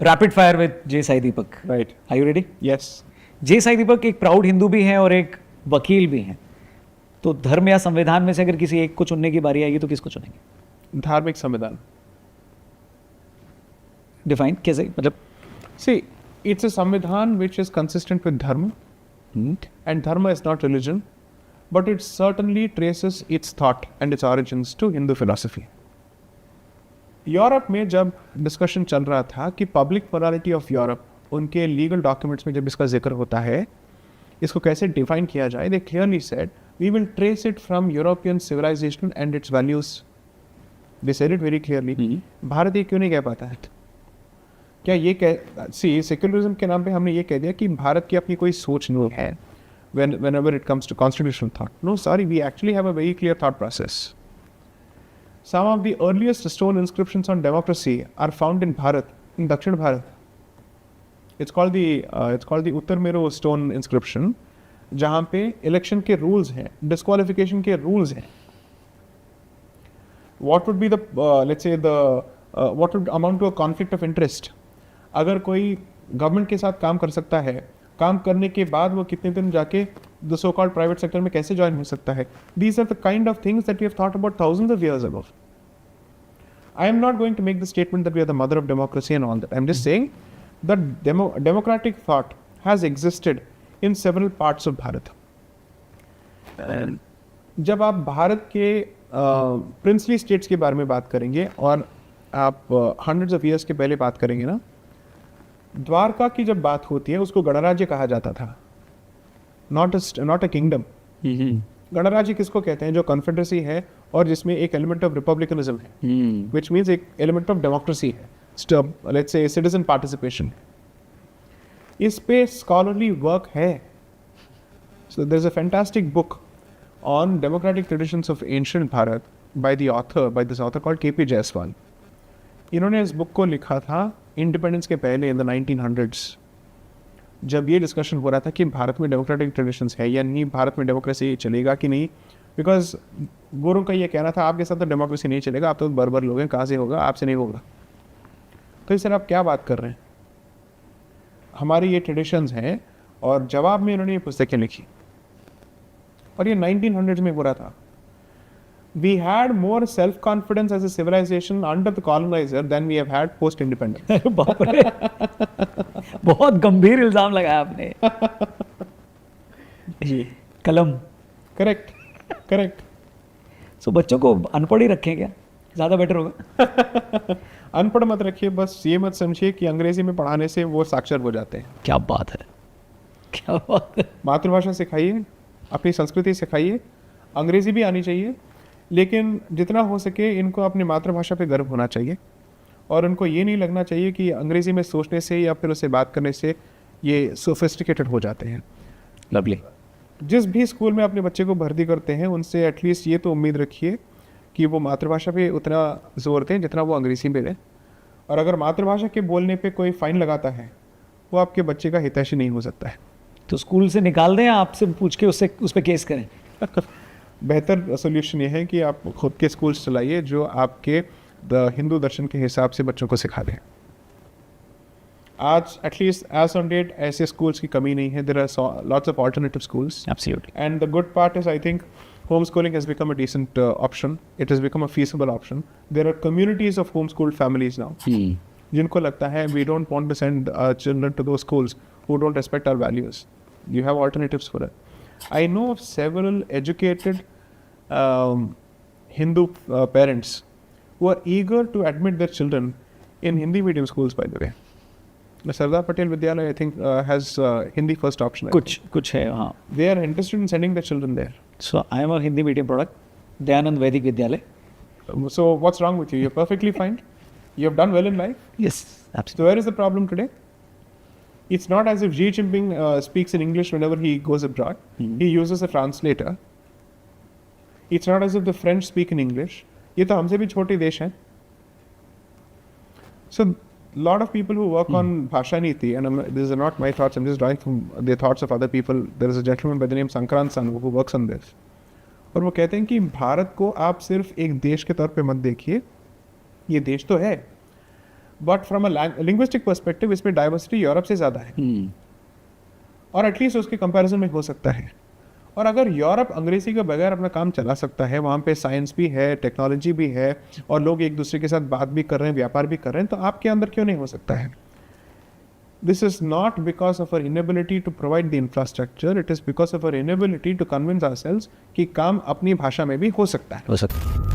Rapid fire with J Sai Deepak. Right. Are you ready? Yes. J Sai Deepak एक proud Hindu भी हैं और एक वकील भी हैं, तो धर्म या संविधान में से अगर किसी एक को चुनने की बारी आएगी तो किसको चुनेंगे? धार्मिक संविधान। डिफाइन कैसे, मतलब? See, it's a संविधान which is consistent with dharma, and dharma is not religion, but it certainly traces its thought and its origins to Hindu philosophy. Europe में जब डिस्कशन चल रहा था कि पब्लिक मोरालिटी ऑफ यूरोप, उनके legal documents में जब इसका जिक्र होता है, इसको कैसे डिफाइन किया जाए, they clearly said we will trace it from European civilisation and its values. They said it very clearly. Bharat ये क्यों नहीं कह पाता है? क्या ये सेक्युलरिज्म के नाम पे हमने ये कह दिया कि भारत की अपनी कोई सोच नहीं है whenever it comes to constitutional thought? No, sorry, we actually have a very clear thought process. Some of the earliest stone inscriptions on democracy are found in Bharat, in Dakshin Bharat. It's called the Uttar Meru stone inscription, जहाँ पे election के rules हैं, disqualification के rules हैं. What would be the let's say what would amount to a conflict of interest? अगर कोई government के साथ काम कर सकता है, काम करने के बाद वो कितने दिन जाके the so called private sector में कैसे ज्वाइन हो सकता है? These are the kind of things that we have thought about thousands of years ago. I am not going to make the statement that we are the mother of democracy and all that. I am just saying that democratic thought has existed in several parts of Bharat. जब आप भारत के princely states के बारे में बात करेंगे और आप हंड्रेड्स ऑफ ईयर्स के पहले बात करेंगे ना, द्वारका की जब बात होती है उसको गणराज्य कहा जाता था, नॉट अ किंगडम. गणराज्य किसको कहते हैं? जो कॉन्फेडरेसी है और जिसमें एक एलिमेंट ऑफ रिपब्लिकनिज्म है, व्हिच मींस एक एलिमेंट ऑफ डेमोक्रेसी है, लेट्स से सिटीजन पार्टिसिपेशन. इस पे स्कॉलरली वर्क है. So there is a fantastic book on democratic traditions of ancient Bharat by this author called K P. Jayaswal. इन्होंने इस बुक को लिखा था इंडिपेंडेंस के पहले, इन द 1900s, जब ये डिस्कशन हो रहा था कि भारत में डेमोक्रेटिक ट्रेडिशंस है या नहीं, भारत में डेमोक्रेसी चलेगा कि नहीं. बिकॉज गोरों का ये कहना था आपके साथ तो डेमोक्रेसी नहीं चलेगा, आप तो बर्बर लोग हैं, कहाँ से होगा, आपसे नहीं होगा. तो इस सर आप क्या बात कर रहे हैं? हमारी ये ट्रेडिशंस हैं. और जवाब में इन्होंने ये पुस्तकें लिखी और ये 1900s में हो रहा था. We had more self-confidence as a civilization under the colonizer than we have had post-independence. बाप रे, बहुत गंभीर इल्जाम लगाया आपने. जी. कलम. करेक्ट. सो बच्चों को अनपढ़ ही रखें क्या? ज़्यादा बेटर होगा. अनपढ़ मत रखिए, बस ये मत समझिए कि अंग्रेजी में पढ़ाने से वो साक्षर हो जाते हैं. क्या बात है, क्या बात है. मातृभाषा सिखाइए, अपनी संस्कृति सिखाइए. अंग्रेजी भी आनी चाहिए, लेकिन जितना हो सके इनको अपनी मातृभाषा पे गर्व होना चाहिए और उनको ये नहीं लगना चाहिए कि अंग्रेजी में सोचने से या फिर उससे बात करने से ये सोफिस्टिकेटेड हो जाते हैं. लवली. जिस भी स्कूल में अपने बच्चे को भर्ती करते हैं उनसे एटलीस्ट ये तो उम्मीद रखिए कि वो मातृभाषा पे उतना जोर दें जितना वो अंग्रेजी में दें. और अगर मातृभाषा के बोलने पे कोई फ़ाइन लगाता है वो आपके बच्चे का हितैषी नहीं हो सकता है. तो स्कूल से निकाल दें, आपसे पूछ के उससे उस पर केस करें. बेहतर सोल्यूशन ये है कि आप खुद के स्कूल्स चलाइए जो आपके हिंदू दर्शन के हिसाब से बच्चों को सिखा दें. आज एटलीस्ट एज ऑन डेट ऐसे स्कूल्स की कमी नहीं है. There are lots of alternative schools. Absolutely. And the good part is I think homeschooling has become a decent option. It has become a feasible option. There are communities of homeschooled families now. जिनको लगता है we don't want to send our children to those schools who don't respect our values. You have alternatives for it. I know of several educated Hindu parents who are eager to admit their children in Hindi medium schools, by the way. The Sardar Patel Vidyalaya, I think, has Hindi first option. कुछ है हाँ. They are interested in sending their children there. So I am a Hindi medium product, Dayanand Vedic Vidyalay. So what's wrong with you? You're perfectly fine. You have done well in life. Yes, absolutely. So where is the problem today? It's not as if Xi Jinping speaks in English whenever he goes abroad. He uses a translator. It's not as if the French speak in English. ये तो हमसे भी छोटे देश हैं. So lot of people who work on Bhasha Niti, and these are not my thoughts, I'm just drawing from the thoughts of other people. There is a gentleman by the name Sankrant Sanu who works on this. और वो कहते हैं कि भारत को आप सिर्फ एक देश के तौर पे मत देखिए, ये देश तो है, but from a linguistic perspective इसमें डाइवर्सिटी यूरोप से ज़्यादा है, और एटलीस्ट उसके कंपैरिजन में हो सकता है। और अगर यूरोप अंग्रेजी के बगैर अपना काम चला सकता है, वहाँ पे साइंस भी है, टेक्नोलॉजी भी है, और लोग एक दूसरे के साथ बात भी कर रहे हैं, व्यापार भी कर रहे हैं, तो आपके अंदर क्यों नहीं हो सकता है? This is not because of our inability to provide the infrastructure, it is because of our inability to convince ourselves कि काम अपनी भाषा में भी हो सकता है। हो सकता है।